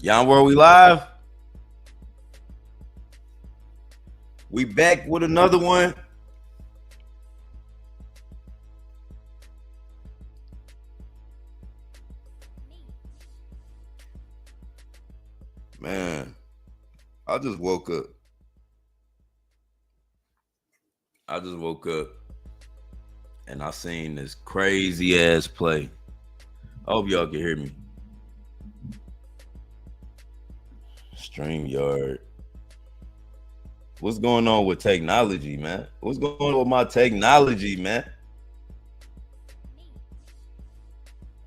Yon World, we live. We back with another one. Man, I just woke up. And I seen this crazy ass play. I hope y'all can hear me. StreamYard. What's going on with technology, man? What's going on with my technology, man?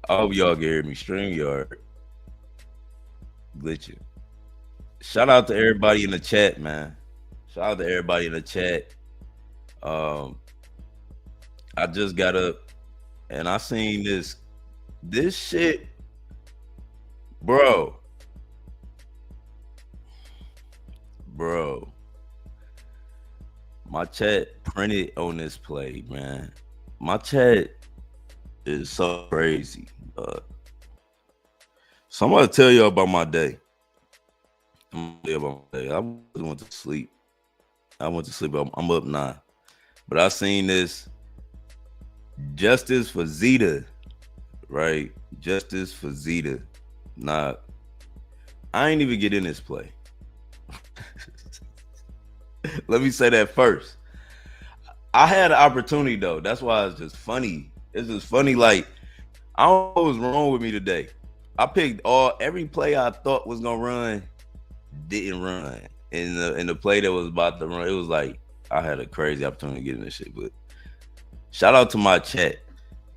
I hope y'all can hear me. StreamYard. Glitching. Shout out to everybody in the chat, man. Shout out to everybody in the chat. I just got up and I seen this shit, bro. My chat printed on this play, man. My chat is so crazy. So I'm gonna tell you about my day. I went to sleep. I'm up now. But I seen this justice for Zeta, right? Justice for Zeta. Nah, I ain't even get in this play. Let me say that first. I had an opportunity though. That's why it's just funny. It's just funny. Like, I don't know what was wrong with me today. I picked every play I thought was gonna run, didn't run. In the play that was about to run, it was like I had a crazy opportunity to get in this shit. But shout out to my chat.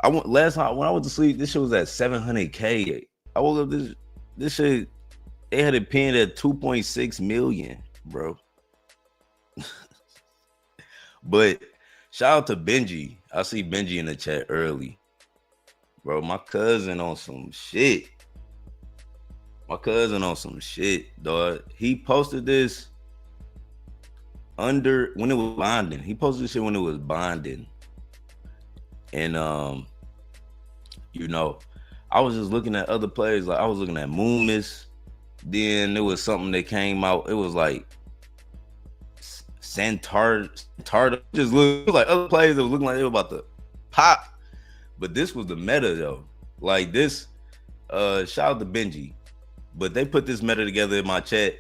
Last night when I went to sleep, this shit was at 700K. I woke up this shit, they had it pinned at 2.6 million, bro. But shout out to Benji. I see Benji in the chat early. Bro, my cousin on some shit. Dog. He posted this when it was bonding. He posted this shit when it was bonding. And I was just looking at other plays. Like, I was looking at Moomis. Then there was something that came out. It was like Santarda. Just looked like other plays that was looking like they were about to pop. But this was the meta though. Like this, shout out to Benji. But they put this meta together in my chat.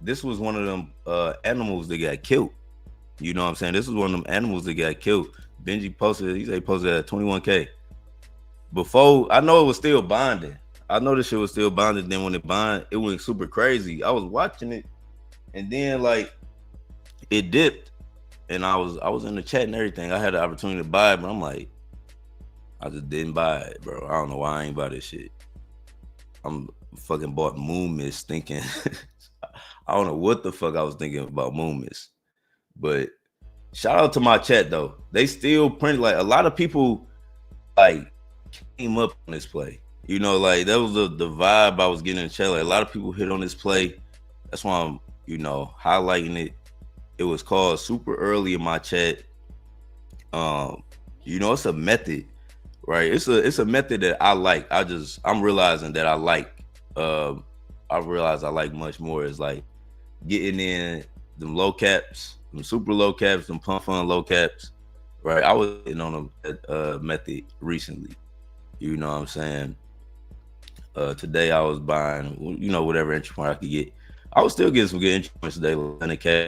This was one of them animals that got killed. You know what I'm saying? This was one of them animals that got killed. Benji posted, he said he posted at 21K. Before, I know it was still bonding. I know this shit was still bonded. Then when it bonded, it went super crazy. I was watching it, and then like it dipped, and I was in the chat and everything. I had the opportunity to buy it, but I'm like, I just didn't buy it, bro. I don't know why I ain't buy this shit. I'm fucking bought Moon Mist thinking I don't know what the fuck I was thinking about Moon Mist. But shout out to my chat though. They still print, like a lot of people like came up on this play. You know, like that was the vibe I was getting in the chat. Like a lot of people hit on this play. That's why I'm, highlighting it. It was called super early in my chat. It's a method, right? It's a method that I like. I'm realizing that I like. I realize I like much more is like getting in them low caps, them super low caps, them pump fund low caps, right? I was in on a method recently. You know what I'm saying? Today I was buying, whatever entry point I could get. I was still getting some good entry points today, but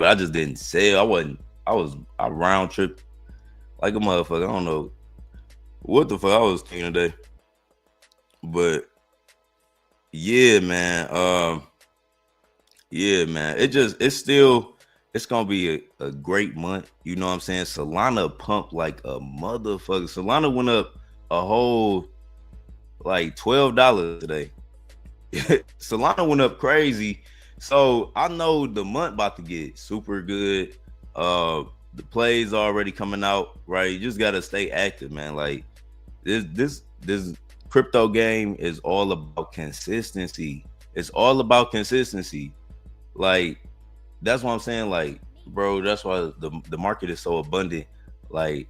I just didn't sell. I round trip like a motherfucker. I don't know what the fuck I was thinking today. But yeah, man. It's gonna be a great month. You know what I'm saying? Solana pumped like a motherfucker. Solana went up a whole like $12 today. Solana went up crazy. So I know the month about to get super good. The plays already coming out, right? You just gotta stay active, man. Like this crypto game is all about consistency. It's all about consistency. Like, that's what I'm saying. Like, bro, that's why the market is so abundant. Like,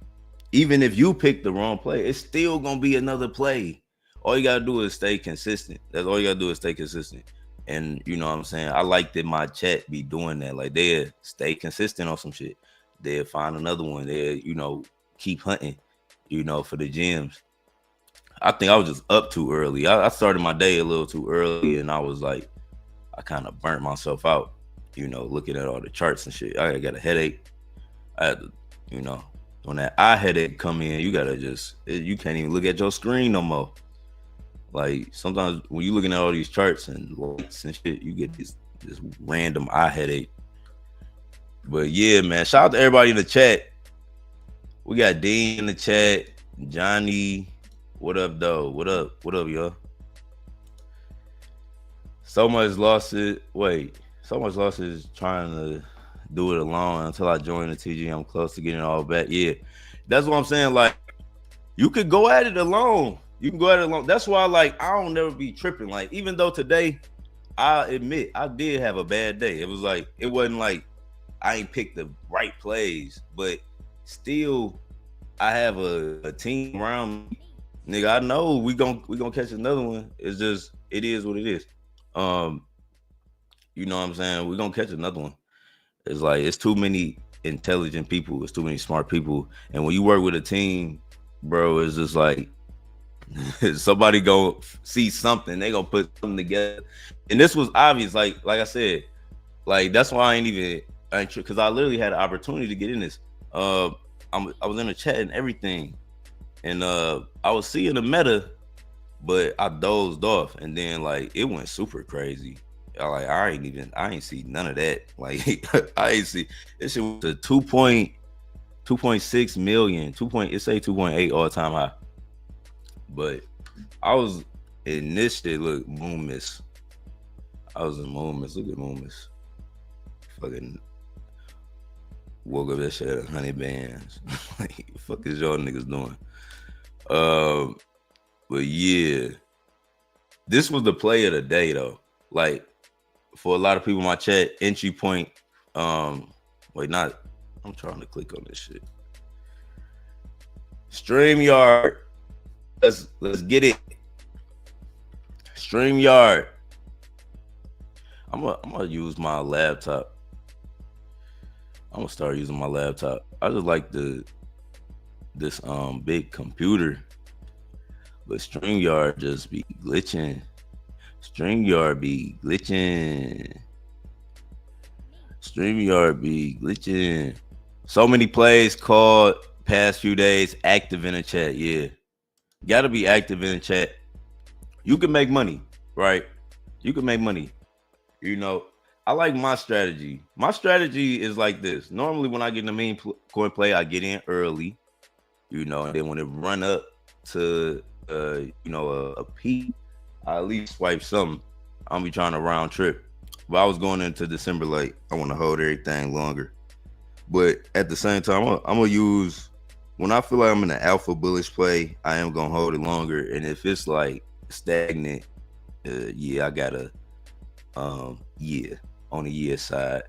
even if you pick the wrong play, it's still gonna be another play. All you gotta do is stay consistent. That's all you gotta do is stay consistent. And you know what I'm saying? I like that my chat be doing that. Like they'll stay consistent on some shit. They'll find another one. They'll, you know, keep hunting, you know, for the gems. I think I was just up too early. I started my day a little too early, and I was like, I kind of burnt myself out, you know, looking at all the charts and shit. I got a headache. I had to, you know, when that eye headache come in, you gotta just, you can't even look at your screen no more. Like sometimes when you looking at all these charts and lights and shit, you get this random eye headache. But yeah, man, shout out to everybody in the chat. We got Dean in the chat, Johnny. What up, though? What up, y'all? So much losses. Wait, so much losses trying to do it alone until I join the TG. I'm close to getting it all back. Yeah, that's what I'm saying. Like, you could go at it alone. You can go at it alone. That's why, like, I don't never be tripping. Like, even though today, I admit I did have a bad day. It was like, it wasn't like I ain't picked the right plays, but still, I have a team around me. Nigga, I know we gonna catch another one. It's just, it is what it is. You know what I'm saying? We're gonna catch another one. It's like, it's too many intelligent people, it's too many smart people. And when you work with a team, bro, it's just like somebody go see something, they gonna put something together. And this was obvious, like I said, like that's why I ain't because I literally had an opportunity to get in this. I was in the chat and everything. And I was seeing the meta, but I dozed off, and then like it went super crazy. I ain't see none of that. Like I ain't see this shit was a 2.6 million, it say 2.8 all time high. But I was in this shit. Look, Moon Miss. I was in Moon Miss. Look at Moon Miss. Fucking woke up that shit at 100 bands. Like, fuck is y'all niggas doing? But yeah, this was the play of the day though. Like for a lot of people in my chat, entry point. I'm trying to click on this shit. StreamYard. Let's get it. StreamYard. I'm gonna use my laptop. I'm gonna start using my laptop. I just like this big computer, but StreamYard just be glitching. StreamYard be glitching. So many plays called past few days. Active in the chat. Yeah, gotta be active in the chat. You can make money, right? You can make money. You know, I like my strategy. My strategy is like this. Normally when I get in the main coin play, I get in early, you know, and then when it run up to a peak, I at least swipe something. I'll be trying to round trip. But I was going into December like I want to hold everything longer. But at the same time, I'm gonna use, when I feel like I'm in an alpha bullish play, I am gonna hold it longer. And if it's like stagnant, I gotta on the year side.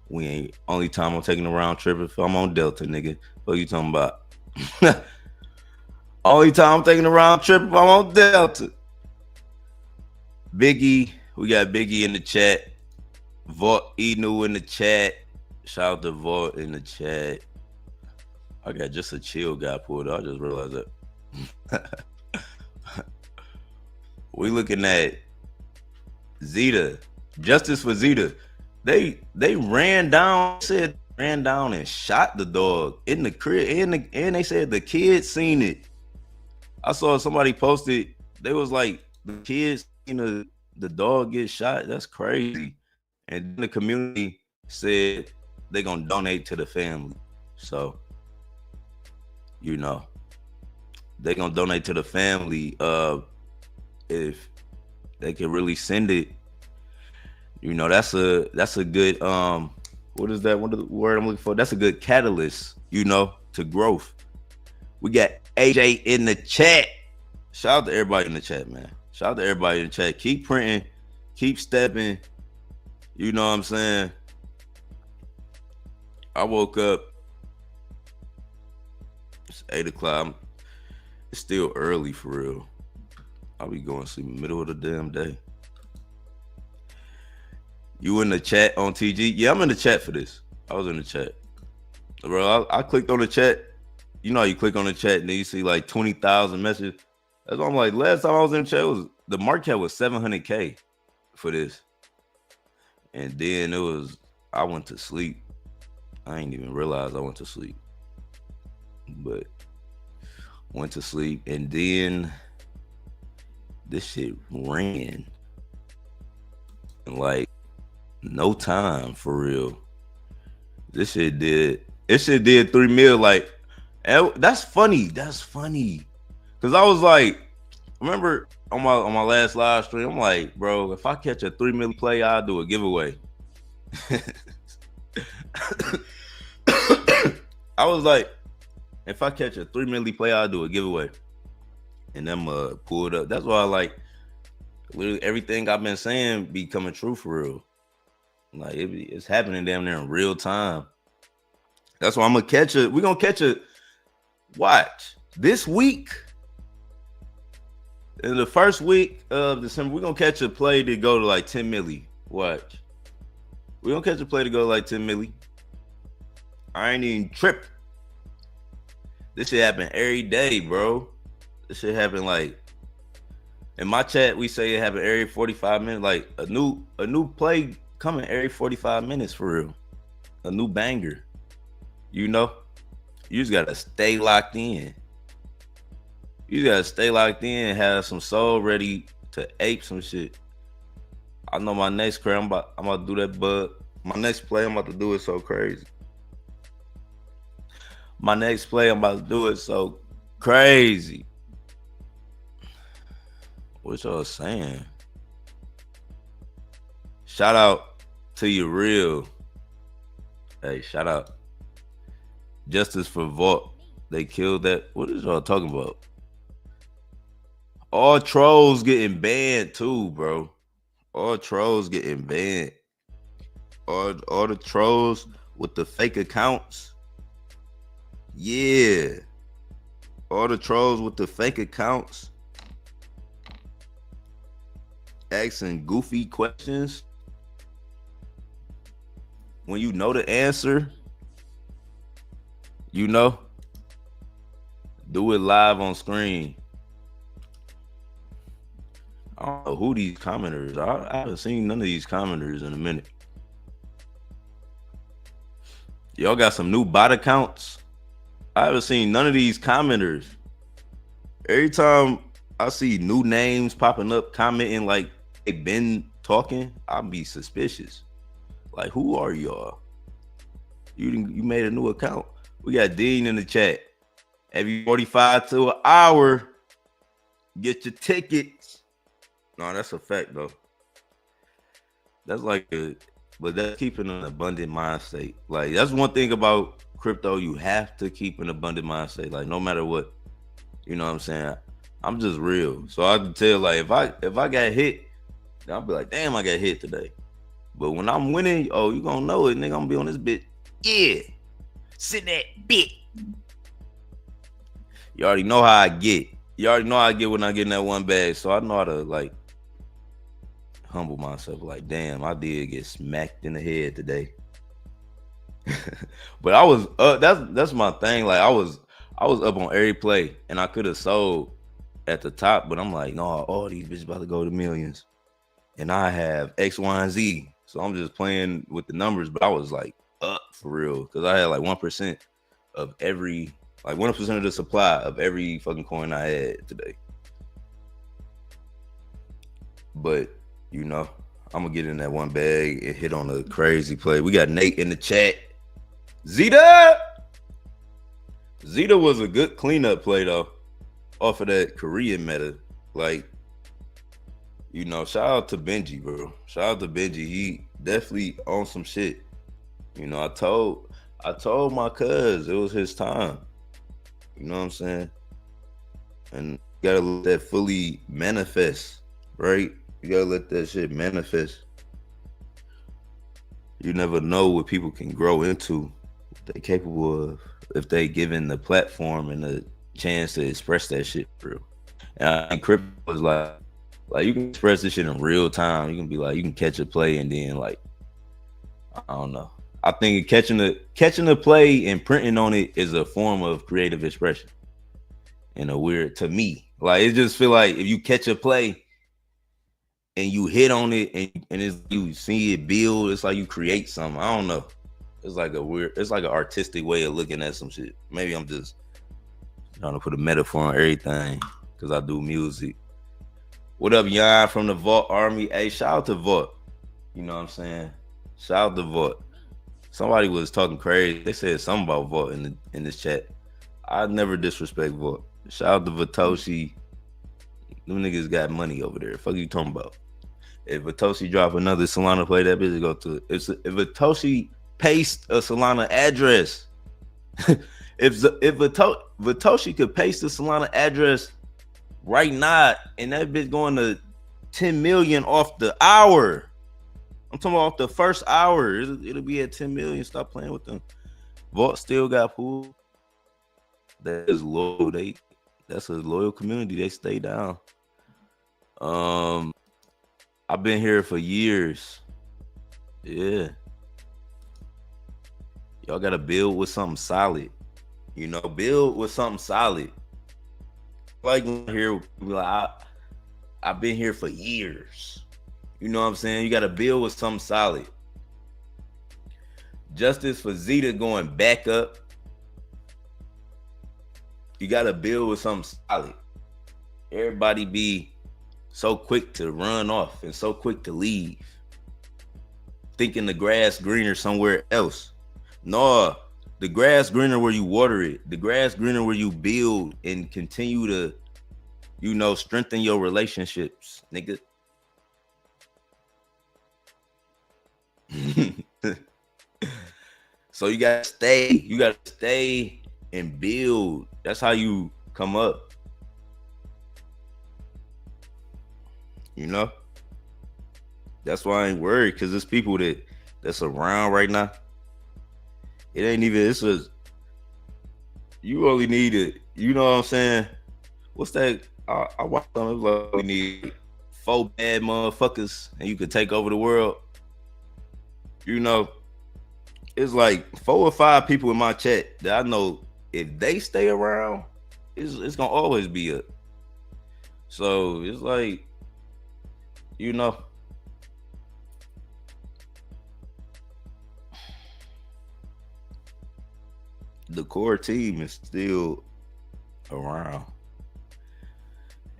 We ain't, only time I'm taking a round trip if I'm on Delta, nigga. What you talking about? Only time I'm taking a round trip if I'm on Delta. Biggie, we got Biggie in the chat. Vault Enu in the chat. Shout out to Vault in the chat. I got just a chill guy pulled up. I just realized that. We looking at Zeta. Justice for Zeta. They ran down and shot the dog in the crib, and they said the kids seen it. I saw somebody posted, they was like, the kids seen the dog get shot. That's crazy. And the community said they're gonna donate to the family. So, you know, they're gonna donate to the family. If they can really send it, you know, that's a good what is that? What is the word I'm looking for? That's a good catalyst, you know, to growth. We got AJ in the chat. Shout out to everybody in the chat, man. Shout out to everybody in the chat. Keep printing, keep stepping. You know what I'm saying? I woke up. It's 8 o'clock. It's still early for real. I'll be going to sleep in the middle of the damn day. You in the chat on TG? Yeah, I'm in the chat for this. I was in the chat. Bro, I clicked on the chat. You know how you click on the chat and then you see like 20,000 messages. That's why I'm like, last time I was in the chat, the market cap was 700K for this. And then I went to sleep. I ain't even realize I went to sleep. But went to sleep and then this shit ran. In like no time for real. This shit did 3 mil. Like, that's funny. That's funny. Cause I was like, remember on my last live stream, I'm like, bro, if I catch a 3 mil play, I'll do a giveaway. I was like, if I catch a 3 mil play, I'll do a giveaway. And them pulled up. That's why I like literally everything I've been saying be coming true for real. Like it's happening damn near in real time. That's why I'm gonna catch it. We're gonna catch it. Watch this week. In the first week of December, we're gonna catch a play to go to like 10 milli. Watch. We're gonna catch a play to go to like 10 milli. I ain't even tripping. This shit happen every day, bro. This shit happen like in my chat. We say it happen every 45 minutes. Like a new play coming every 45 minutes for real. A new banger. You know, you just gotta stay locked in. You gotta stay locked in, have some soul ready to ape some shit. I know my next play, I'm about to do that, but my next play, I'm about to do it so crazy. My next play, I'm about to do it so crazy. What y'all saying? Shout out to you, real. Hey, shout out. Justice for Vault. They killed that. What is y'all talking about? All trolls getting banned too, bro. All trolls getting banned. All the trolls with the fake accounts. Yeah. All the trolls with the fake accounts. Asking goofy questions. When you know the answer, you know, do it live on screen. I don't know who these commenters are. I haven't seen none of these commenters in a minute. Y'all got some new bot accounts? I haven't seen none of these commenters. Every time I see new names popping up, commenting like they been talking, I'll be suspicious. Like, who are y'all? You made a new account. We got Dean in the chat. Every 45 to an hour, get your tickets. No, that's a fact though. That's like but that's keeping an abundant mind state. Like, that's one thing about crypto. You have to keep an abundant mind state. Like, no matter what, you know what I'm saying? I'm just real. So I can tell, like, if I got hit, I'll be like, damn, I got hit today. But when I'm winning, oh, you gonna know it, nigga. I'm gonna be on this bit. Yeah. Sit that bit. You already know how I get. You already know how I get when I get in that one bag. So I know how to, like, humble myself. Like, damn, I did get smacked in the head today. But I was that's my thing. Like, I was up on every play and I could have sold at the top, but I'm like, no, all these bitches about to go to millions. And I have X, Y, and Z. So I'm just playing with the numbers, but I was like up for real. Cause I had like 1% of every, like 1% of the supply of every fucking coin I had today. But you know, I'm gonna get in that one bag and hit on a crazy play. We got Nate in the chat. Zeta was a good cleanup play though, off of that Korean meta. Like, you know, shout out to Benji, bro. Shout out to Benji. He definitely on some shit. You know, I told my cuz it was his time. You know what I'm saying? And you gotta let that fully manifest, right? You gotta let that shit manifest. You never know what people can grow into, what they're capable of, if they given the platform and the chance to express that shit for real. And I think crypto is like you can express this shit in real time. You can be like, you can catch a play and then like I don't know. I think catching the play and printing on it is a form of creative expression. In a weird, to me, like it just feel like if you catch a play and you hit on it and it's you see it build, it's like you create something. I don't know. It's like an artistic way of looking at some shit. Maybe I'm just trying to put a metaphor on everything because I do music. What up, Yon from the Vault Army? Hey, shout out to Vault. You know what I'm saying? Shout out to Vault. Somebody was talking crazy. They said something about Vault in this chat. I never disrespect Vault. Shout out to Vitoshi. Them niggas got money over there. Fuck you talking about? If Vitoshi drop another Solana play, that bitch go to it. If Vitoshi paste a Solana address, if Vitoshi could paste the Solana address right now, and that bitch going to 10 million off the hour. I'm talking about off the first hour. It'll be at 10 million. Stop playing with them. Vault still got pool. That is loyal. That's a loyal community. They stay down. I've been here for years. Yeah. Y'all gotta build with something solid. You know, build with something solid. Like here, like I've been here for years. You know what I'm saying? You gotta build with something solid. Justice for Zeta going back up. You gotta build with something solid. Everybody be so quick to run off and so quick to leave, thinking the grass greener somewhere else. No, the grass greener where you water it. The grass greener where you build and continue to, you know, strengthen your relationships, nigga. So you gotta stay and build. That's how you come up. You know? That's why I ain't worried, because there's people that's around right now. It ain't even, you only need it, you know what I'm saying? What's that? I watched them, it was like we need 4 bad motherfuckers and you could take over the world. You know, it's like 4 or 5 people in my chat that I know if they stay around, it's gonna always be up. So it's like, you know, the core team is still around,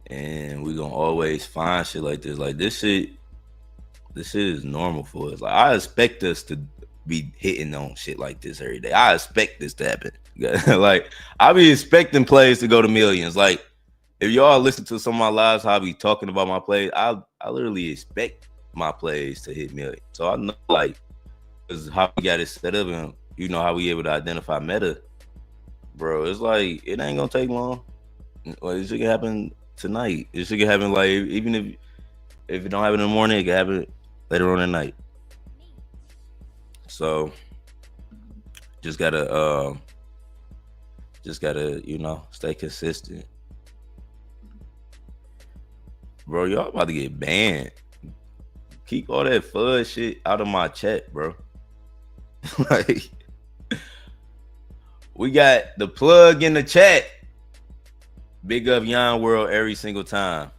and we're gonna always find shit like this. Like this shit is normal for us. Like I expect us to be hitting on shit like this every day. I expect this to happen. Like I be expecting plays to go to millions. Like if y'all listen to some of my lives, how I be talking about my plays, I literally expect my plays to hit million. So I know, like, this is how we got it set up, and you know how we able to identify meta, bro. It's like it ain't gonna take long. Like it should happen tonight. It should happen like even if it don't happen in the morning, it can happen later on at night. So just gotta you know, stay consistent. Bro, y'all about to get banned. Keep all that fudge shit out of my chat, bro. Like, we got the plug in the chat. Big up Yon World every single time.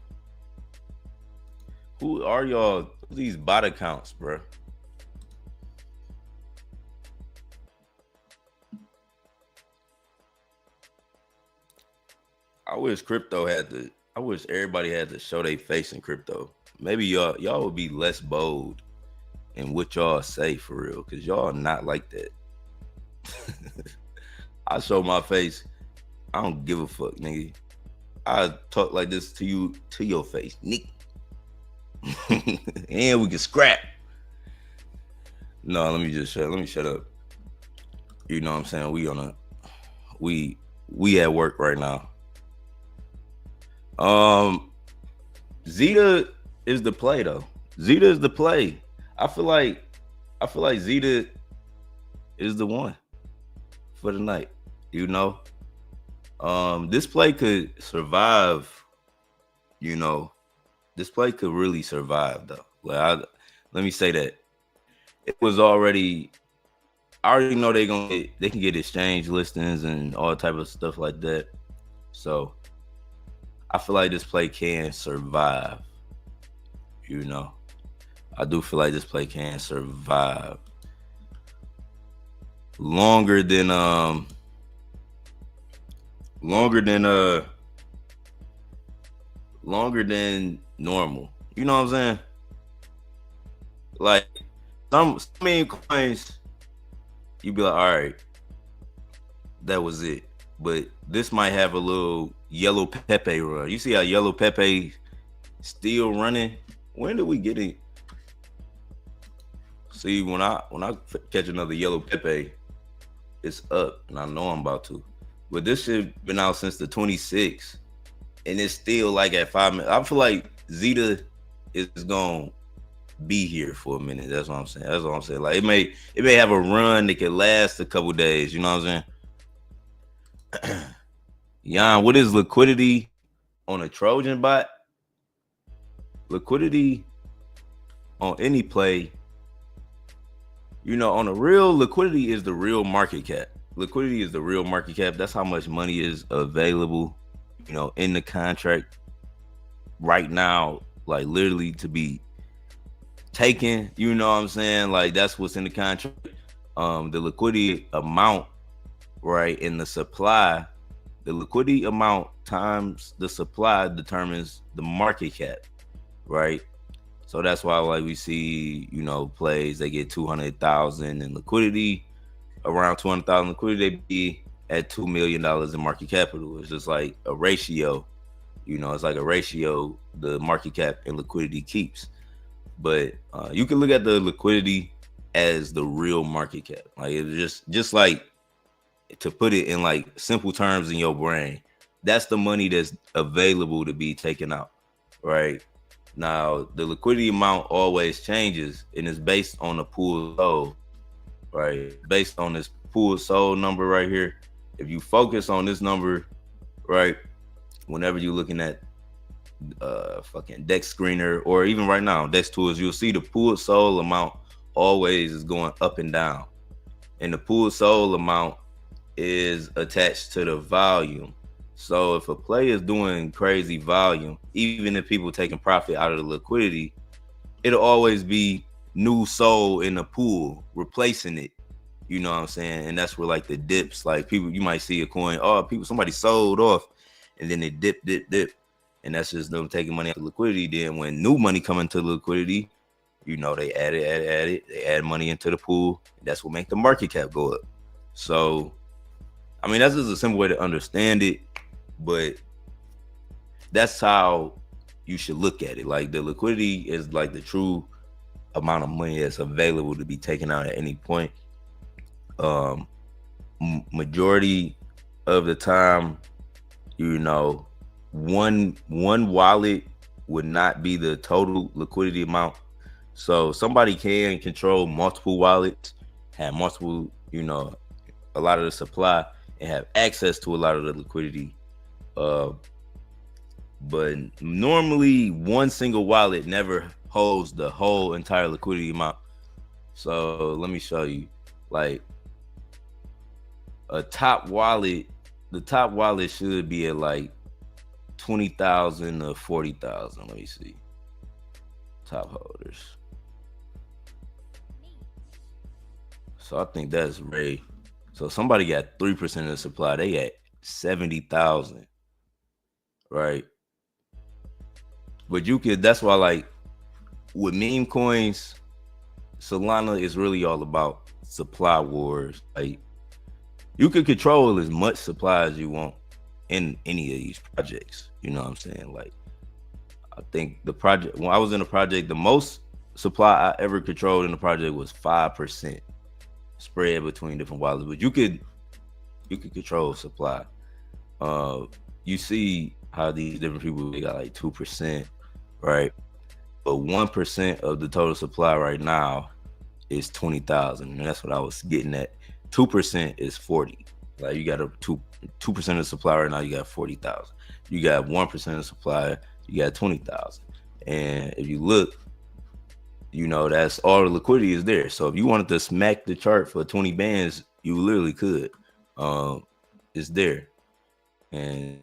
Who are y'all? These bot accounts, bro? I wish everybody had to show their face in crypto. Maybe y'all would be less bold in what y'all say for real, because y'all not like that. I show my face. I don't give a fuck, nigga. I talk like this to you, to your face, Nick. And we can scrap. No, let me shut up. You know what I'm saying? We at work right now. Zeta is the play though. Zeta is the play. I feel like Zeta is the one for the night. You know, this play could survive. You know, this play could really survive though. Like, let me say that it was already. I already know they can get exchange listings and all type of stuff like that. So I feel like this play can survive. You know, I do feel like this play can survive longer than normal. You know what I'm saying? Like some meme coins, you be like, all right, that was it. But this might have a little yellow Pepe run. You see how yellow Pepe still running? When did we get it? See, when I catch another yellow Pepe, it's up, and I know I'm about to. But this shit been out since the 26th, and it's still like at 5 minutes. I feel like Zeta is gonna be here for a minute. That's what I'm saying. That's what I'm saying. Like it may have a run that could last a couple days. You know what I'm saying? Yon, what is liquidity on a Trojan bot? Liquidity on any play, you know, on a real, liquidity is the real market cap. Liquidity is the real market cap. That's how much money is available, you know, in the contract right now, like literally to be taken. You know what I'm saying? Like that's what's in the contract. The liquidity amount, right, in the supply, the liquidity amount times the supply determines the market cap, right? So that's why, like, we see, you know, plays, they get 200,000 in liquidity, around 200,000 liquidity, they be at $2 million in market capital. It's just like a ratio, you know, it's like a ratio the market cap and liquidity keeps. But you can look at the liquidity as the real market cap. Like it's just like, to put it in like simple terms in your brain, that's the money that's available to be taken out, right? Now, the liquidity amount always changes, and it's based on the pool sold, right? Based on this pool sold number right here. If you focus on this number, right, whenever you're looking at fucking Dex Screener, or even right now, Dex Tools, you'll see the pool sold amount always is going up and down. And the pool sold amount is attached to the volume. So if a play is doing crazy volume, even if people taking profit out of the liquidity, it'll always be new sold in the pool, replacing it. You know what I'm saying? And that's where like the dips, like people, you might see a coin, oh, somebody sold off, and then it dip. And that's just them taking money out of liquidity. Then when new money come into liquidity, you know, they add it, they add money into the pool. And that's what make the market cap go up. So, I mean, that's just a simple way to understand it. But that's how you should look at it. Like the liquidity is like the true amount of money that's available to be taken out at any point. Majority of the time, you know, one wallet would not be the total liquidity amount. So somebody can control multiple wallets, have multiple, you know, a lot of the supply, and have access to a lot of the liquidity. But normally one single wallet never holds the whole entire liquidity amount. So let me show you, like a top wallet, the top wallet should be at like 20,000 or 40,000. Let me see. Top holders. So I think that's Ray. So somebody got 3% of the supply. They at 70,000. Right. But you could, that's why, like, with meme coins, Solana is really all about supply wars. Like, you can control as much supply as you want in any of these projects. You know what I'm saying? Like, I think the project, when I was in a project, the most supply I ever controlled in the project was 5% spread between different wallets. But you could control supply. You see how these different people, they got like 2%, right? But 1% of the total supply right now is 20,000, and that's what I was getting at. 2% is 40. Like, you got a 2% of the supply right now, you got 40,000. You got 1% of the supply, you got 20,000. And if you look, you know, that's all the liquidity is there. So if you wanted to smack the chart for 20 bands, you literally could. It's there. And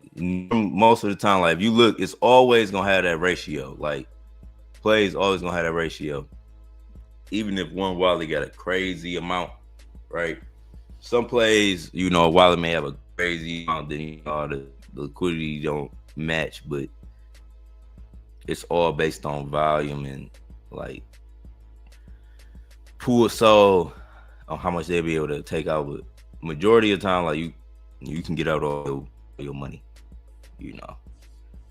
most of the time, like if you look, it's always gonna have that ratio. Like plays always gonna have that ratio. Even if one wallet got a crazy amount, right? Some plays, you know, wallet may have a crazy amount, then you know the liquidity don't match, but it's all based on volume and like pool soul on how much they'll be able to take out. But majority of the time, like you can get out all your money, you know,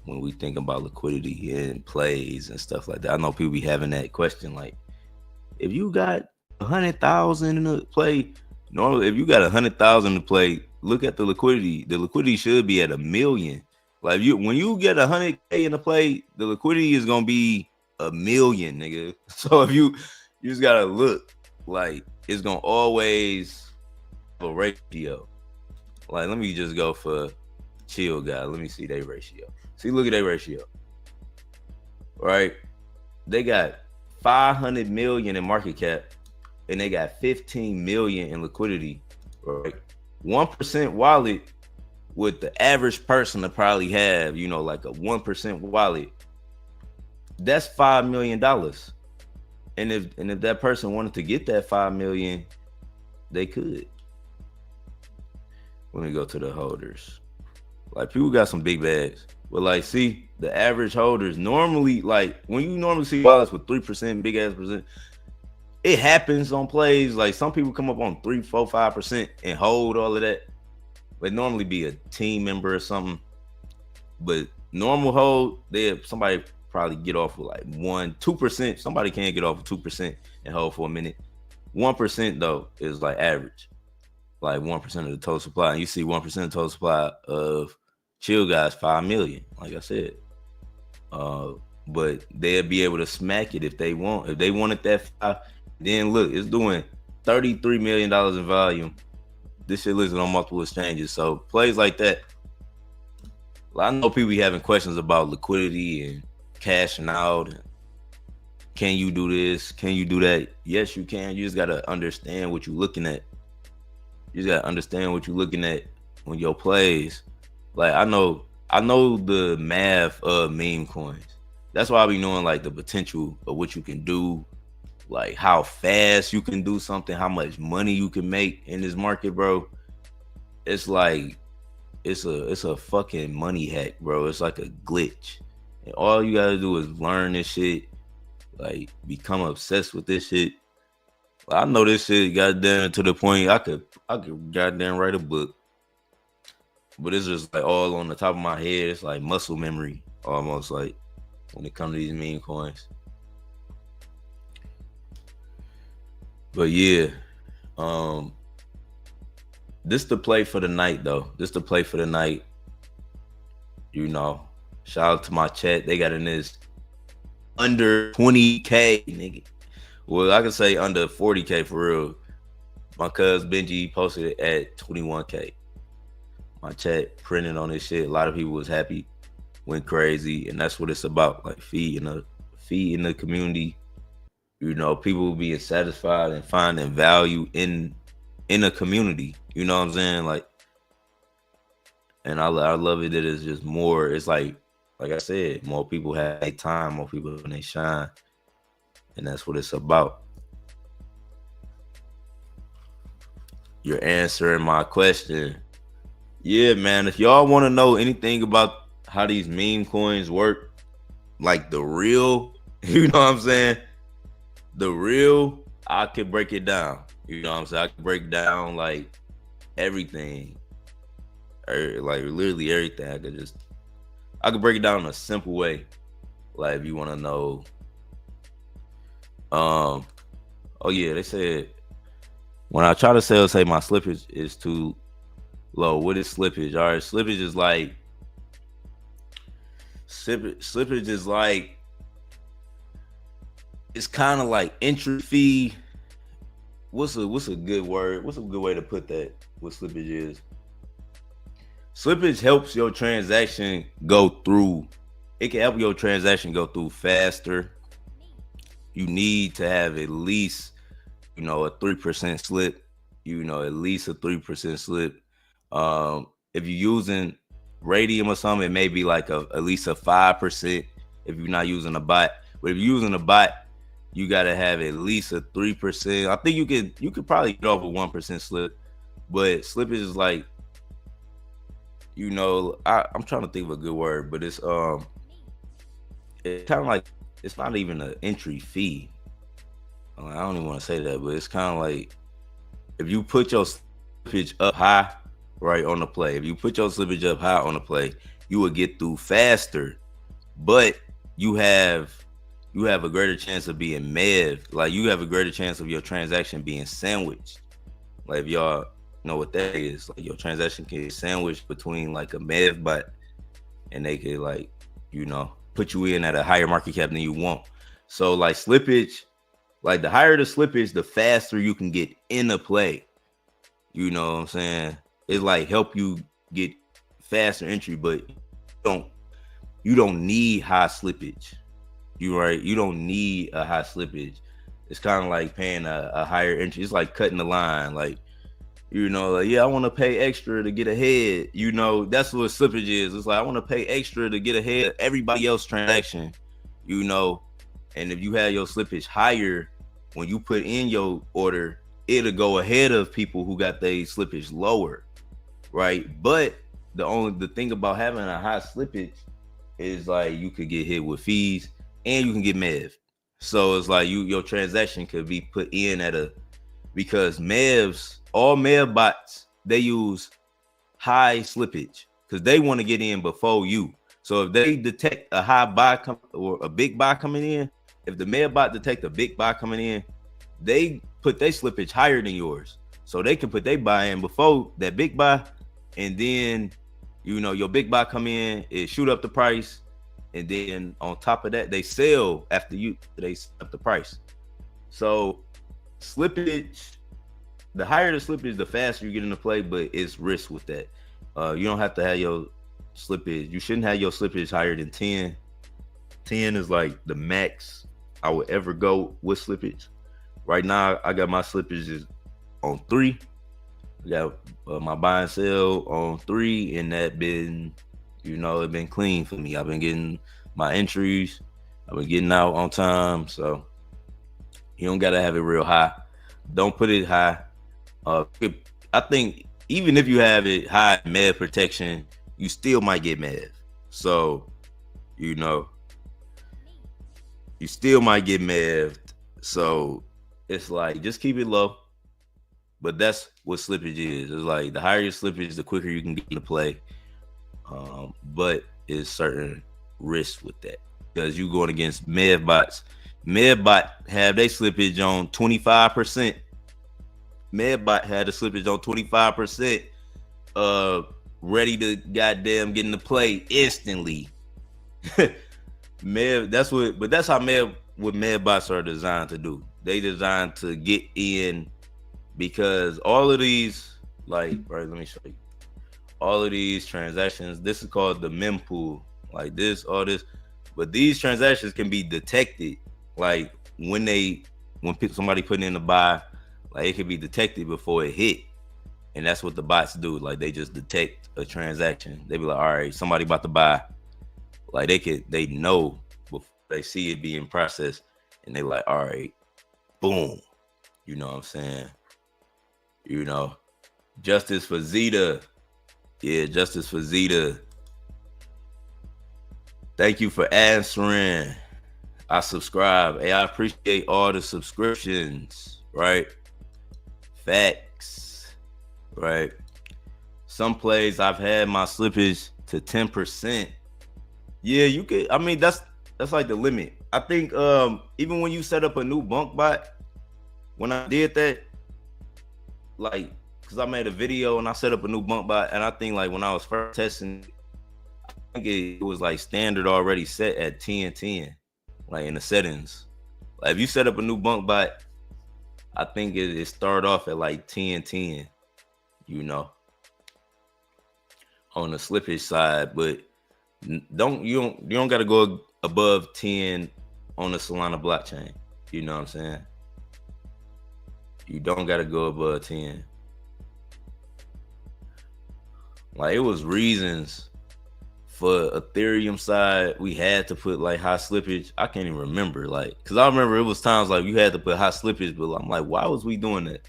when we think about liquidity and plays and stuff like that. I know people be having that question, like, if you got 100,000 in the play, normally if you got 100,000 to play, look at the liquidity. The liquidity should be at 1 million. Like when you get 100K in the play, the liquidity is gonna be 1 million, nigga. So if you just gotta look, like it's gonna always have a ratio. Like let me just go for chill guy. Let me see their ratio. See, look at their ratio. Right? They got 500 million in market cap and they got 15 million in liquidity. Right? 1% wallet with the average person to probably have, you know, like a 1% wallet. That's $5 million. And if that person wanted to get that 5 million, they could. Let me go to the holders. Like people got some big bags, but like, see, the average holders normally, like when you normally see wallets with 3%, big ass percent, it happens on plays. Like some people come up on 3, 4, 5% and hold all of that. But normally be a team member or something. But normal hold, somebody probably get off with like 1, 2%. Somebody can't get off with 2% and hold for a minute. 1% though is like average. Like 1% of the total supply. And you see 1% of the total supply of chill guys, 5 million, like I said. But they'll be able to smack it if they want. If they wanted that 5, then look, it's doing $33 million in volume. This shit listed on multiple exchanges. So plays like that. I know people be having questions about liquidity and cashing out. And can you do this? Can you do that? Yes, you can. You just gotta understand what you're looking at. You just gotta understand what you're looking at when your plays. Like I know the math of meme coins. That's why I be knowing like the potential of what you can do, like how fast you can do something, how much money you can make in this market, bro. It's like it's a fucking money hack, bro. It's like a glitch. And all you gotta do is learn this shit, like become obsessed with this shit. I know this shit goddamn to the point I could goddamn write a book. But it's just like all on the top of my head. It's like muscle memory almost, like when it comes to these meme coins. But yeah, this the play for the night though. This the play for the night. You know, shout out to my chat. They got in this under 20K, nigga. Well, I can say under 40K for real. My cuz Benji posted it at 21K. My chat printed on this shit. A lot of people was happy, went crazy, and that's what it's about. Like feeding the community. You know, people being satisfied and finding value in a community. You know what I'm saying? Like, and I love it that it's just more. It's like I said, more people have their time, more people when they shine, and that's what it's about. You're answering my question. Yeah, man. If y'all want to know anything about how these meme coins work, like the real, you know what I'm saying? The real, I could break it down. You know what I'm saying? I could break down like everything. Like literally everything. I could break it down in a simple way. Like if you want to know. Oh yeah, they said when I try to say my slippage is too low. What is slippage? All right, slippage is like it's kind of like entry fee. What's a good word? What's a good way to put that? What slippage is? Slippage helps your transaction go through. It can help your transaction go through faster. you need to have at least, a 3% slip, at least a 3% slip. If you're using Radium or something, it may be like at least a 5% if you're not using a bot. But if you're using a bot, you gotta have at least a 3%. I think you could probably get off a 1% slip, but slippage is like, I'm trying to think of a good word, but it's kind of like, it's not even an entry fee. I don't even want to say that, but it's kind of like if you put your slippage up high, right, on the play. If you put your slippage up high on the play, you will get through faster, but you have a greater chance of being MEV. Like, you have a greater chance of your transaction being sandwiched. Like, if y'all know what that is, like, your transaction can be sandwiched between like a MEV bot, and they could like, put you in at a higher market cap than you want. So like slippage, like the higher the slippage, the faster you can get in a play. You know what I'm saying? It's like help you get faster entry, but you don't need high slippage. You don't need a high slippage. It's kind of like paying a higher entry. It's like cutting the line. Like, I want to pay extra to get ahead. That's what slippage is. It's like, I want to pay extra to get ahead of everybody else transaction, and if you have your slippage higher, when you put in your order, it'll go ahead of people who got their slippage lower, right? But the thing about having a high slippage is like you could get hit with fees and you can get MEV. So it's like your transaction could be put in because all MEV bots, they use high slippage because they want to get in before you. So if they detect a high buy or a big buy coming in, if the MEV bot detect a big buy coming in, they put their slippage higher than yours. So they can put their buy in before that big buy, and then your big buy come in, it shoot up the price, and then on top of that, they sell after they set up the price. So slippage, the higher the slippage, the faster you get into play, but it's risk with that. You don't have to have your slippage. You shouldn't have your slippage higher than 10. 10 is like the max I would ever go with slippage. Right now, I got my slippages on 3. I got my buy and sell on 3, and that been, it been clean for me. I've been getting my entries. I've been getting out on time. So you don't gotta have it real high. Don't put it high. I think even if you have it high MEV protection, you still might get MEV. So, you still might get MEV. So it's like, just keep it low. But that's what slippage is. It's like the higher your slippage, the quicker you can get into play. But it's certain risks with that because you going against MEV bots. MEV bot have their slippage on 25%. MEV bot had the slippage on 25%. Ready to goddamn get into play instantly. MEV, that's how MEV bots are designed to do. They designed to get in because all of these, like, right, let me show you. All of these transactions, this is called the mempool, like this, all this. But these transactions can be detected, like when somebody putting in a buy, like it can be detected before it hit. And that's what the bots do. Like they just detect a transaction. They be like, all right, somebody about to buy. Like they know before they see it being processed, and they like, all right, boom. You know what I'm saying? Justice for Zeta. Yeah, justice for Zeta. Thank you for answering. I subscribe. Hey, I appreciate all the subscriptions, right? Facts, right? Some plays I've had my slippage to 10%. Yeah, you could. I mean, that's like the limit. I think even when you set up a new bunk bot, when I did that, like, because I made a video and I set up a new bunk bot, and I think like when I was first testing, I think it was like standard already set at 10-10, like in the settings. Like if you set up a new bunk bot, I think it start off at like 10-10, on the slippage side, but you don't got to go above 10 on the Solana blockchain. You know what I'm saying? You don't gotta go above 10. Like, it was reasons for Ethereum side, we had to put like high slippage. I can't even remember, like, because I remember it was times like you had to put high slippage, but I'm like, why was we doing that?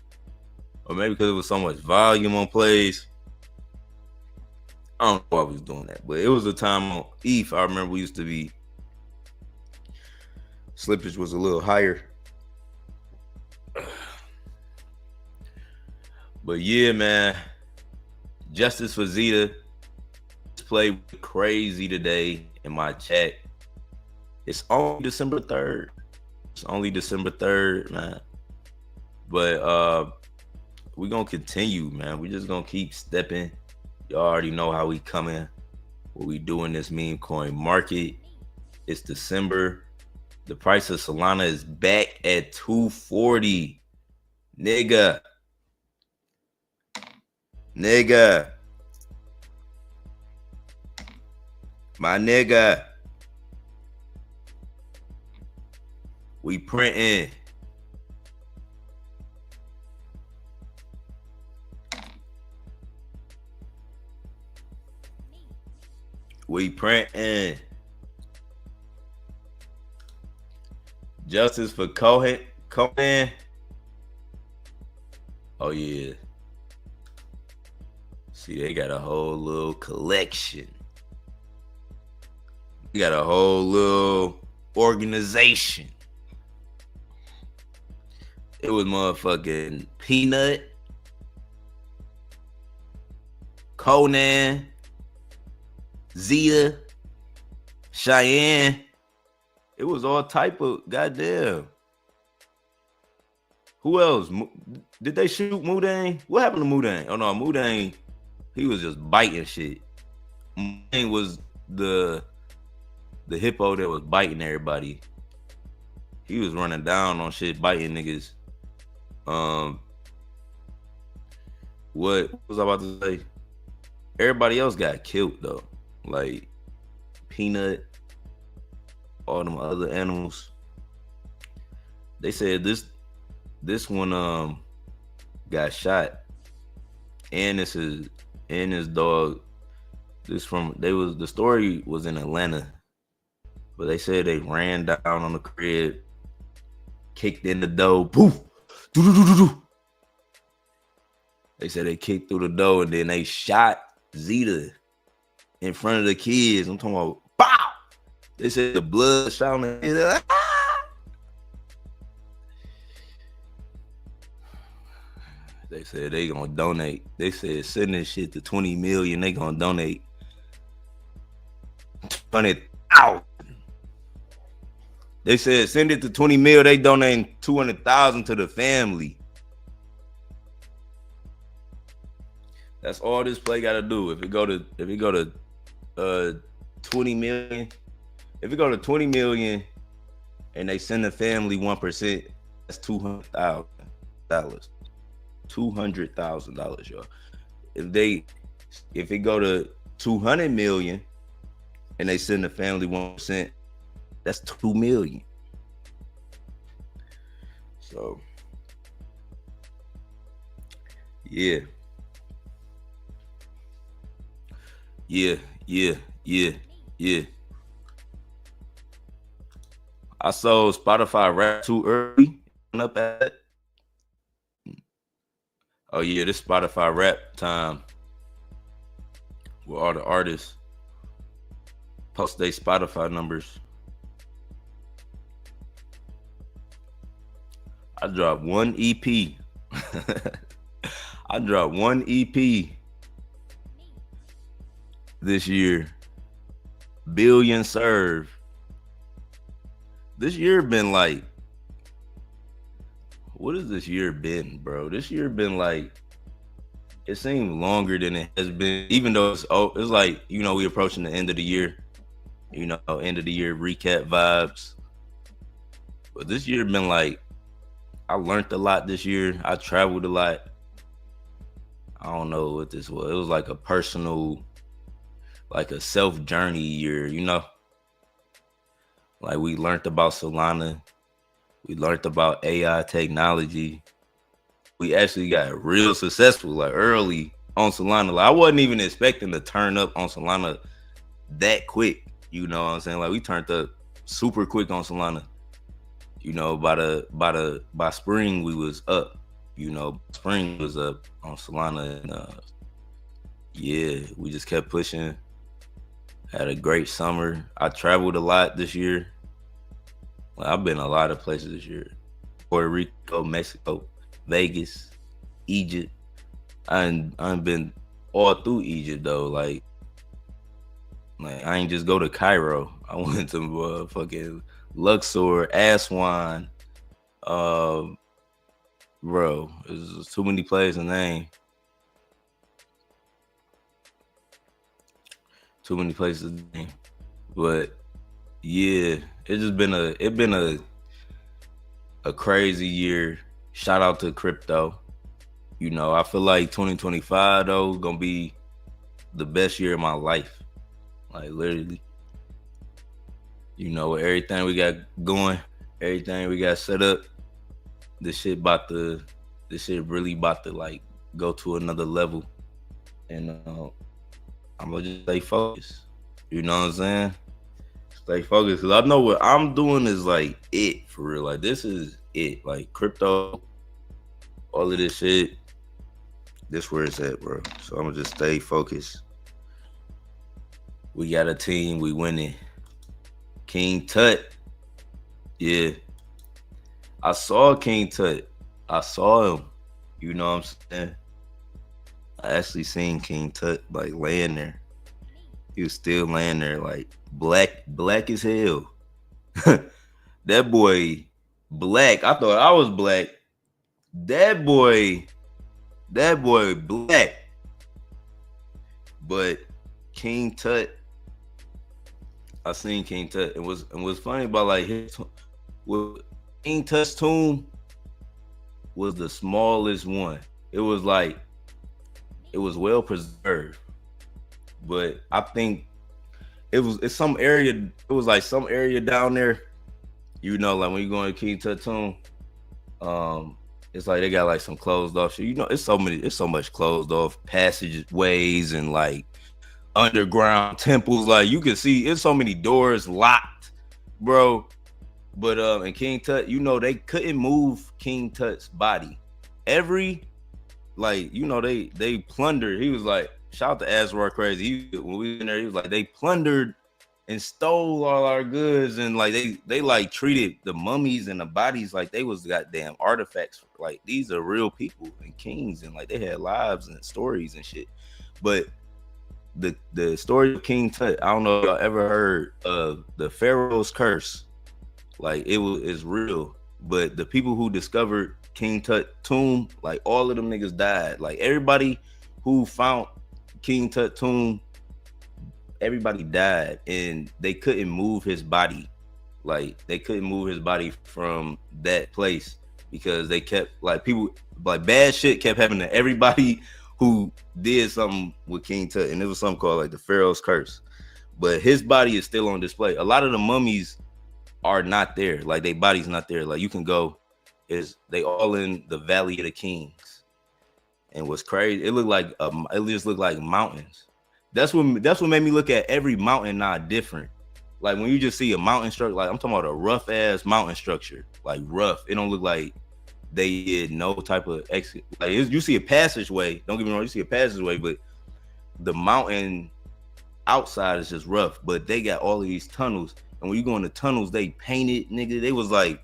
Or maybe because it was so much volume on plays. I don't know why we was doing that, but it was a time on ETH. I remember we used to be slippage was a little higher. But yeah, man, justice for Zeta. This play crazy today in my chat. It's only December 3rd. It's only December 3rd, man. But we're gonna continue, man. We just gonna keep stepping. Y'all already know how we coming. What we do in this meme coin market. It's December. The price of Solana is back at 240. Nigga. My nigga. We printing. We printing. Justice for Cohen. Oh yeah. See, they got a whole little collection. We got a whole little organization. It was motherfucking Peanut, Conan, Zeta, Cheyenne. It was all type of goddamn. Who else? Did they shoot Mudang? What happened to Mudang? Oh no, Mudang, he was just biting shit. Mudang was the hippo that was biting everybody. He was running down on shit, biting niggas. What was I about to say? Everybody else got killed though. Like Peanut, all them other animals. They said this one got shot, and his dog. The story was in Atlanta, but they said they ran down on the crib, kicked in the door, poof, do. They said they kicked through the door and then they shot Zeta in front of the kids. I'm talking about bow. They said the blood shouting. They said they gonna donate. They said send this shit to 20 million. They gonna donate 20,000. They said send it to 20 mil. They donating 200,000 to the family. That's all this play got to do. If it go to 20 million, if it go to 20 million, and they send the family 1%, that's $200,000. $200,000, y'all. If it go to 200 million, and they send the family 1%, that's 2 million. So, yeah. I saw Spotify rap too early. Up at. Oh yeah, this Spotify rap time. Where all the artists post their Spotify numbers. I dropped one EP. I dropped one EP this year. Billion serve. This year been like, what has this year been, bro? This year been like, it seemed longer than it has been, even though it's like, you know, we approaching the end of the year, you know, end of the year recap vibes. But this year been like, I learned a lot this year. I traveled a lot. I don't know what this was. It was like a personal, like a self journey year, you know? Like we learned about Solana. We learned about AI technology. We actually got real successful like early on Solana. Like I wasn't even expecting to turn up on Solana that quick. You know what I'm saying? Like we turned up super quick on Solana. You know, by spring we was up. You know, spring was up on Solana, and yeah, we just kept pushing. Had a great summer. I traveled a lot this year. Like, I've been a lot of places this year: Puerto Rico, Mexico, Vegas, Egypt. I've been all through Egypt though. Like I ain't just go to Cairo. I went to fucking Luxor, Aswan. Um, bro, there's too many places to name. Too many places to name. But yeah, it's been a crazy year. Shout out to crypto. You know, I feel like 2025 though gonna be the best year of my life. Like literally. You know, everything we got going, everything we got set up, this shit really about to like go to another level. And I'm gonna just stay focused. You know what I'm saying? Stay focused. Cause I know what I'm doing is like it for real. Like this is it. Like crypto, all of this shit. This where it's at, bro. So I'm gonna just stay focused. We got a team, we winning. King Tut. Yeah. I saw King Tut. I saw him. You know what I'm saying? I actually seen King Tut like laying there. He was still laying there like black as hell. That boy black. I thought I was black. That boy black. But King Tut, I seen King Tut. And what's funny about like King Tut's tomb was the smallest one. It was well preserved. But I think it's some area, it was like some area down there, you know, like when you go in King Tut tomb, it's like they got like some closed off shit. You know, it's so much closed off passageways and like underground temples. Like you can see it's so many doors locked, bro. But in King Tut, you know, they couldn't move King Tut's body. Like, you know, they plundered. He was like, shout out to Azrar Crazy. When we was in there, he was like, they plundered and stole all our goods, and like they like treated the mummies and the bodies like they was goddamn artifacts. Like these are real people and kings, and like they had lives and stories and shit. But the story of King Tut, I don't know if y'all ever heard of the Pharaoh's curse. Like it's real. But the people who discovered King Tut tomb, like all of them niggas died. Like everybody who found King Tut tomb, everybody died, and they couldn't move his body. Like they couldn't move his body from that place because they kept like people like bad shit kept happening to everybody who did something with King Tut, and it was something called like the Pharaoh's curse. But his body is still on display. A lot of the mummies are not there. Like their body's not there. Like you can go, they all in the Valley of the Kings. And what's crazy, it just looked like mountains. That's what made me look at every mountain now different. Like when you just see a mountain structure, like I'm talking about a rough ass mountain structure, like rough. It don't look like they did no type of exit. Like you see a passageway. Don't get me wrong, you see a passageway, but the mountain outside is just rough. But they got all of these tunnels, and when you go in the tunnels, they painted, nigga. They was like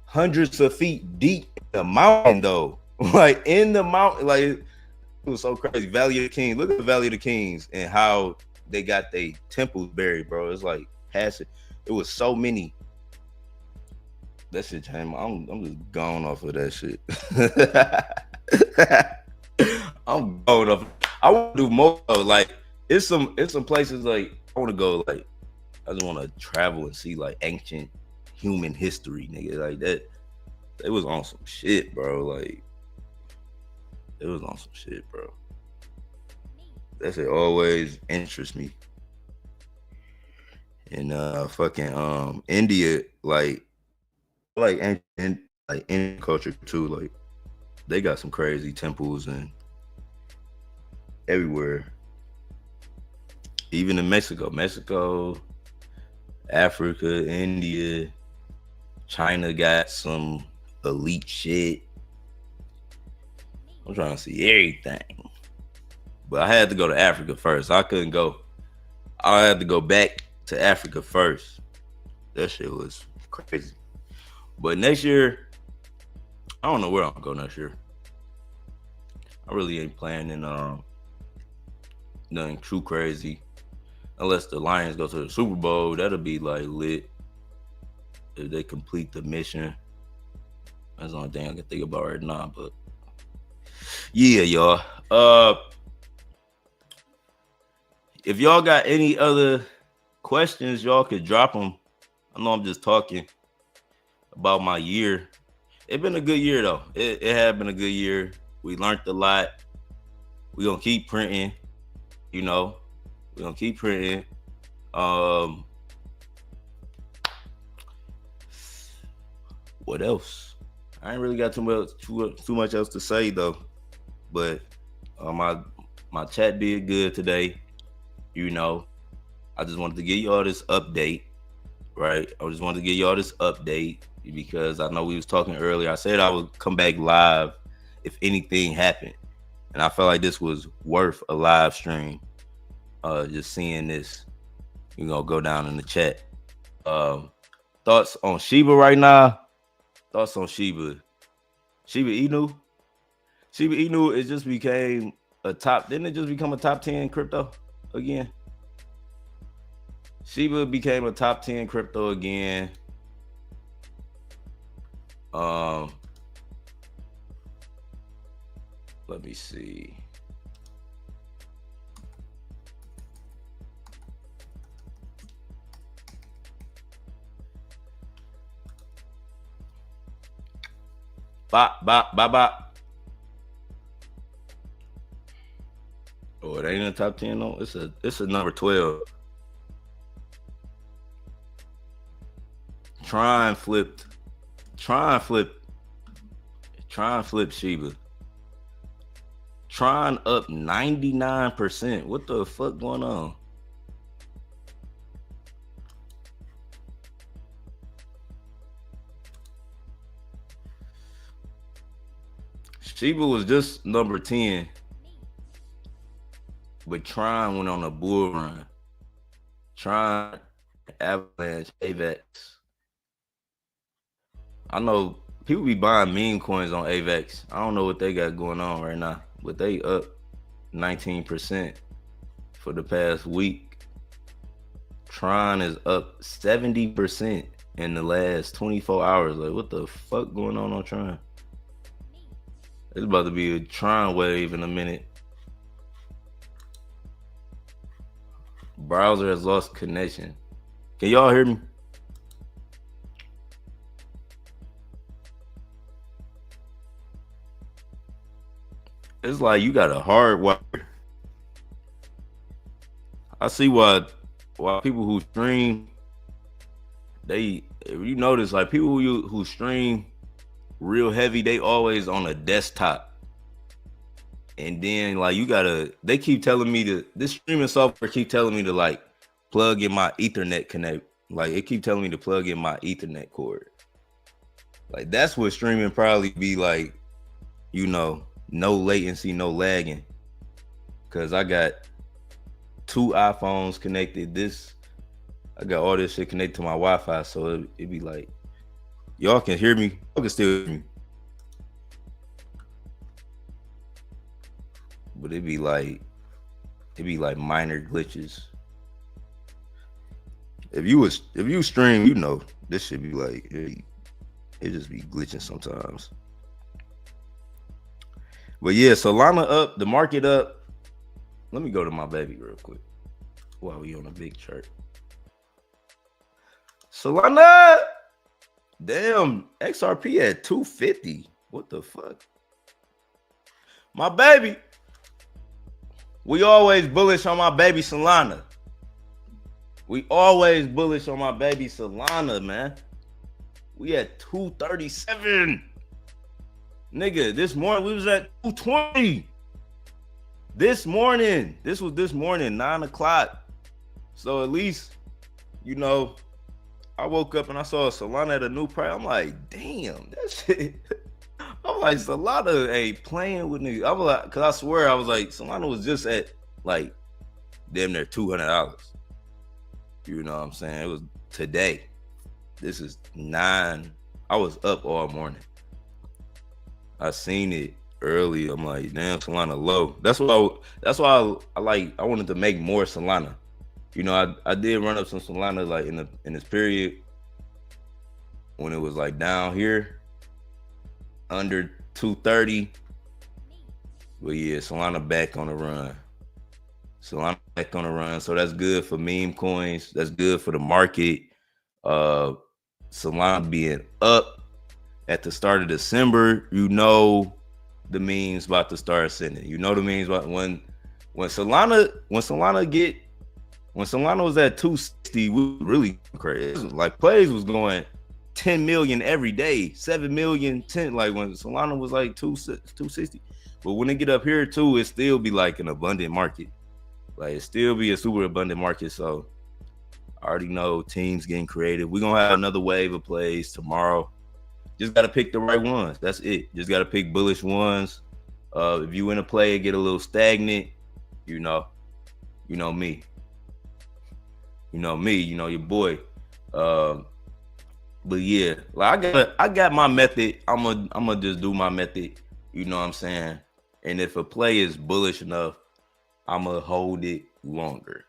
hundreds of feet deep in the mountain, though. Like in the mountain, like it was so crazy. Valley of the Kings. Look at the Valley of the Kings and how they got their temples buried, bro. It's like passive. It was so many. That shit changed. I'm just gone off of that shit. I'm going off. I want to do more. Like it's some places like I want to go. Like I just want to travel and see like ancient human history, nigga. Like that. It was on some shit, bro. Like it was on some shit, bro. That shit always interests me. And fucking India, like like and like Indian culture too. Like they got some crazy temples and everywhere. Even in Mexico, Africa, India, China got some elite shit. I'm trying to see everything. But I had to go to Africa first. I couldn't go. I had to go back to Africa first. That shit was crazy. But next year, I don't know where I'm gonna go next year. I really ain't planning nothing too crazy. Unless the Lions go to the Super Bowl, that'll be like lit. If they complete the mission. That's the only thing I can think about right now. But yeah, y'all. If y'all got any other questions, y'all could drop them. I know I'm just talking about my year. It's been a good year though. It had been a good year. We learned a lot. We're gonna keep printing, you know. We're gonna keep printing. What else? I ain't really got too much else to say though. But my chat did good today. You know, I just wanted to give y'all this update, right? I just wanted to give y'all this update because I know we was talking earlier. I said I would come back live if anything happened. And I felt like this was worth a live stream. Just seeing this, you know, go down in the chat. Thoughts on Shiba right now? Thoughts on Shiba? Shiba Inu? Shiba Inu, it just became a top. Didn't it just become a top 10 crypto again? Shiba became a top 10 crypto again. Let me see. Bop, bop, bop, bop. Oh, it ain't in the top 10 though. It's a number 12. Try and flip Shiba. Tron up 99%. What the fuck going on? Shiba was just number 10. But Tron went on a bull run. Tron, Avalanche, AVAX. I know people be buying meme coins on AVAX. I don't know what they got going on right now, but they up 19% for the past week. Tron is up 70% in the last 24 hours. Like, what the fuck going on Tron? It's about to be a Tron wave in a minute. Browser has lost connection. Can y'all hear me? It's like you got a hard wire. I see why people who stream, if you notice, like people who stream real heavy, they always on a desktop. And then like they keep telling me this streaming software keep telling me to like plug in my Ethernet connect. Like it keep telling me to plug in my Ethernet cord. Like that's what streaming probably be like, you know, no latency, no lagging. Cause I got 2 iPhones connected. I got all this shit connected to my Wi-Fi. So it'd be like, y'all can hear me. Y'all can still hear me. But it'd be like minor glitches. If you stream, you know, this should be like, it just be glitching sometimes. But yeah, Solana up, the market up. Let me go to my baby real quick while we on a big chart. Solana, damn, XRP at 250. What the fuck? My baby. We always bullish on my baby Solana. We always bullish on my baby Solana, man. We at 237. Nigga, this morning we was at 220. This morning. This was this morning, 9 o'clock. So at least, you know, I woke up and I saw Solana at a new price. I'm like, damn, that shit. I'm like, Solana ain't playing with me. I was like, cause I swear I was like, Solana was just at like damn near $200. You know what I'm saying? It was today. This is 9. I was up all morning. I seen it early. I'm like, damn, Solana low. That's why I wanted to make more Solana. You know, I did run up some Solana like in this period when it was like down here under 230. But yeah, Solana back on the run. Solana back on the run. So that's good for meme coins. That's good for the market. Solana being up at the start of December, you know the memes about to start sending. You know the memes about when Solana was at 260, we were really crazy. Like plays was going 10 million every day, 7 million, 10. Like when Solana was like 260. But when it get up here too, it still be like an abundant market. Like it still be a super abundant market. So I already know teams getting creative. We're gonna have another wave of plays tomorrow. Just gotta pick the right ones. That's it. Just gotta pick bullish ones. If you in a play get a little stagnant, you know me. You know me, you know your boy. But yeah, like I got my method. I'm gonna just do my method. You know what I'm saying? And if a play is bullish enough, I'm gonna hold it longer.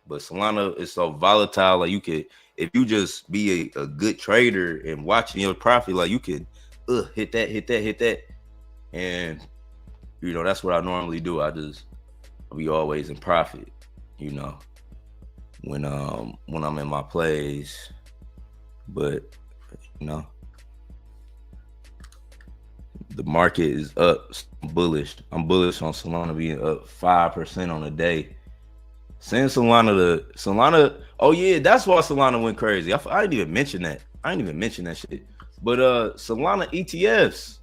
But Solana is so volatile. Like you could, if you just be a good trader and watching your profit, like you could hit that. And you know, that's what I normally do. I'll be always in profit, you know, when I'm in my plays. But you know, the market is up. I'm bullish on Solana being up 5% on a day. Since Solana, oh yeah, that's why Solana went crazy. I didn't even mention that. Shit. But Solana ETFs,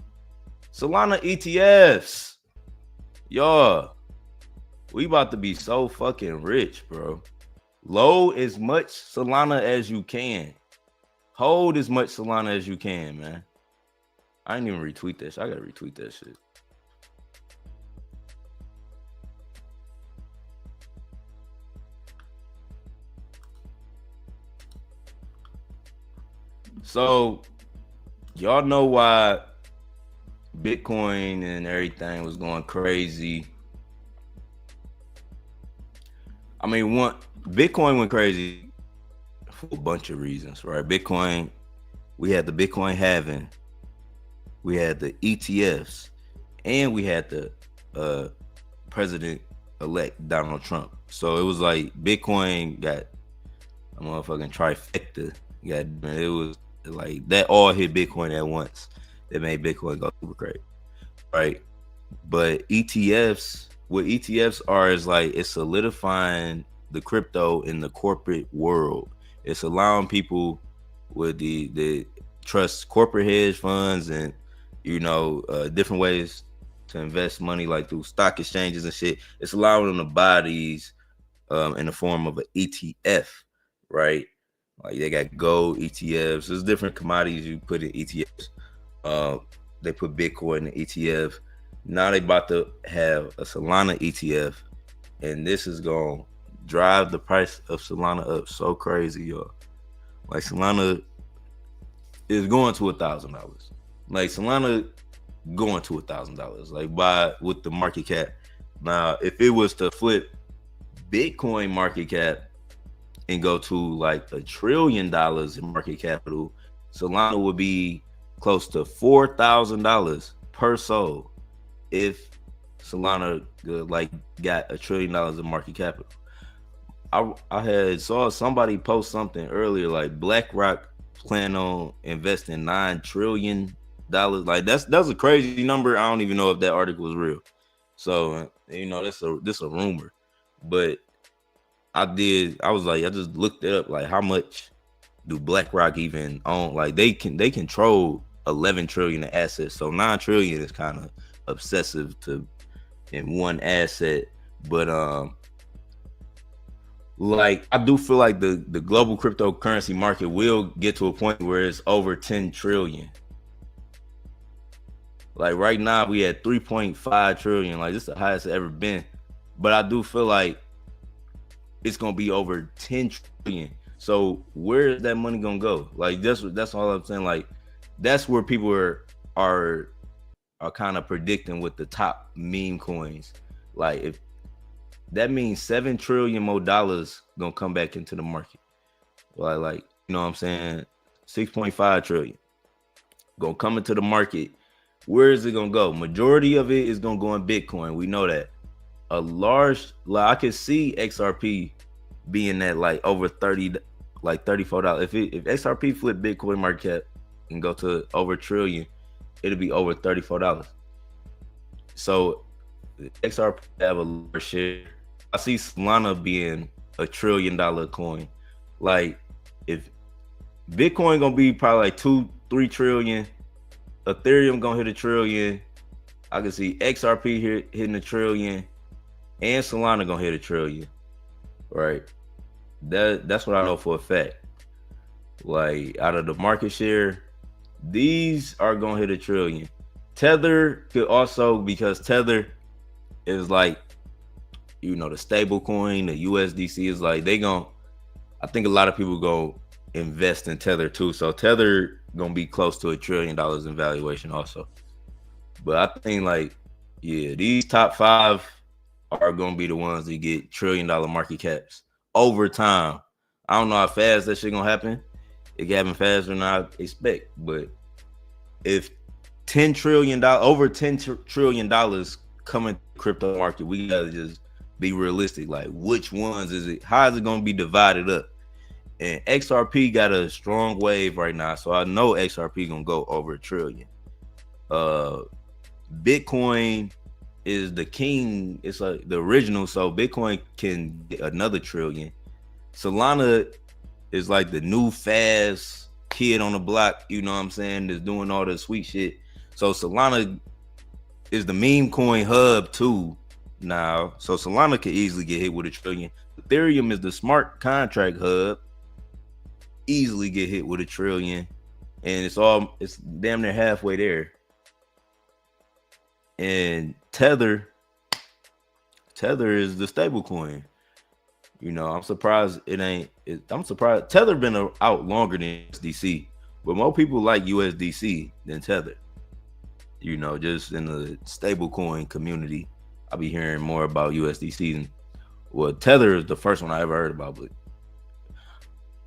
y'all, we about to be so fucking rich, bro. Load as much Solana as you can. Hold as much Solana as you can, man. I didn't even retweet that shit. I gotta retweet that shit. So, y'all know why Bitcoin and everything was going crazy. I mean, Bitcoin went crazy for a bunch of reasons, right? Bitcoin, we had the Bitcoin halving, we had the ETFs, and we had the President-elect Donald Trump. So it was like Bitcoin got a motherfucking trifecta. It was like that all hit Bitcoin at once. That made Bitcoin go super crazy, right? But ETFs, what ETFs are is like it's solidifying the crypto in the corporate world. It's allowing people with the trust corporate hedge funds and different ways to invest money, like through stock exchanges and shit. It's allowing them to buy these in the form of an ETF, right? Like they got gold ETFs. There's different commodities you put in ETFs. They put Bitcoin in the ETF. Now they about to have a Solana ETF, and this is gonna drive the price of Solana up so crazy, y'all. Like Solana is going to $1,000. Like Solana going to $1,000. Like with the market cap. Now, if it was to flip Bitcoin market cap and go to like $1 trillion in market capital, Solana would be close to $4,000 per soul if Solana got $1 trillion in market capital. I had saw somebody post something earlier like BlackRock plan on investing $9 trillion. Like that's a crazy number. I don't even know if that article is real. So that's a rumor. But I just looked it up, like how much do BlackRock even own? Like they control 11 trillion in assets. So 9 trillion is kind of obsessive to in one asset. But like I do feel like the global cryptocurrency market will get to a point where it's over 10 trillion. Like right now we at 3.5 trillion. Like this is the highest it's ever been. But I do feel like it's gonna be over 10 trillion. So where is that money gonna go? Like that's all I'm saying. Like that's where people are kind of predicting with the top meme coins. Like if that means 7 trillion more dollars gonna come back into the market. Like you know what I'm saying? 6.5 trillion gonna come into the market. Where is it gonna go? Majority of it is gonna go in Bitcoin. We know that. A large, like I could see XRP being at like over 30, like $34. If XRP flip Bitcoin market cap and go to over a trillion, it'll be over $34. So XRP have a large share. I see Solana being a $1 trillion coin. Like if Bitcoin gonna be probably like 2-3 trillion, Ethereum gonna hit $1 trillion. I can see XRP hitting $1 trillion, and Solana gonna hit $1 trillion. Right? That's what I know for a fact. Like out of the market share, these are gonna hit $1 trillion. Tether could also, because Tether is like, you know, the stable coin, the USDC is like I think a lot of people go invest in Tether too. So Tether gonna be close to $1 trillion in valuation also. But I think like, yeah, these top 5 are gonna be the ones that get $1 trillion market caps over time. I don't know how fast that shit gonna happen. It can happen faster than I expect. But if $10 trillion, over $10 trillion coming to the crypto market, we gotta just be realistic. Like which ones is it? How is it gonna be divided up? And XRP got a strong wave right now, so I know XRP gonna go over $1 trillion. Bitcoin is the king. It's like the original, so Bitcoin can get another $1 trillion. Solana is like the new fast kid on the block, you know what I'm saying, that's doing all the sweet shit. So Solana is the meme coin hub too now. So Solana could easily get hit with $1 trillion. Ethereum is the smart contract hub, easily get hit with $1 trillion. And it's damn near halfway there. And Tether is the stable coin. You know, I'm surprised I'm surprised Tether been out longer than USDC, but more people like USDC than Tether. You know, just in the stable coin community, I'll be hearing more about USDC. Well, Tether is the first one I ever heard about, but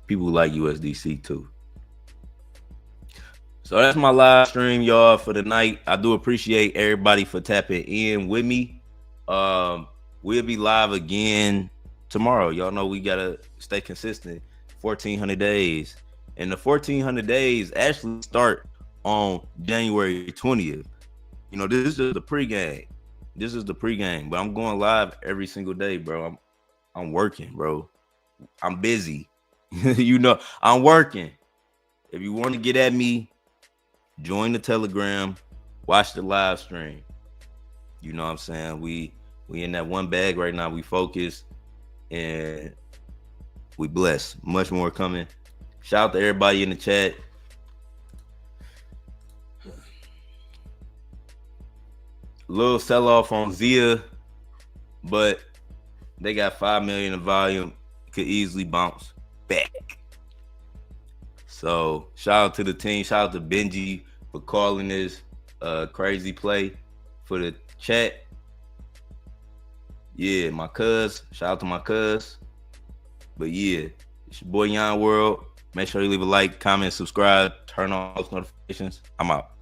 people like USDC too. So that's my live stream, y'all, for the night. I do appreciate everybody for tapping in with me. We'll be live again tomorrow. Y'all know we gotta stay consistent. 1,400 days, and the 1,400 days actually start on January 20th. You know, this is the pregame. This is the pregame, but I'm going live every single day, bro. I'm working, bro. I'm busy. You know, I'm working. If you want to get at me, join the Telegram, watch the live stream. You know what I'm saying? We in that one bag right now. We focus and we bless. Much more coming. Shout out to everybody in the chat. Little sell-off on Zeta, but they got 5 million in volume. Could easily bounce back. So shout out to the team. Shout out to Benji for calling this crazy play for the chat. Yeah, my cuz. Shout out to my cuz. But yeah, it's your boy Yon World. Make sure you leave a like, comment, subscribe, turn on post notifications. I'm out.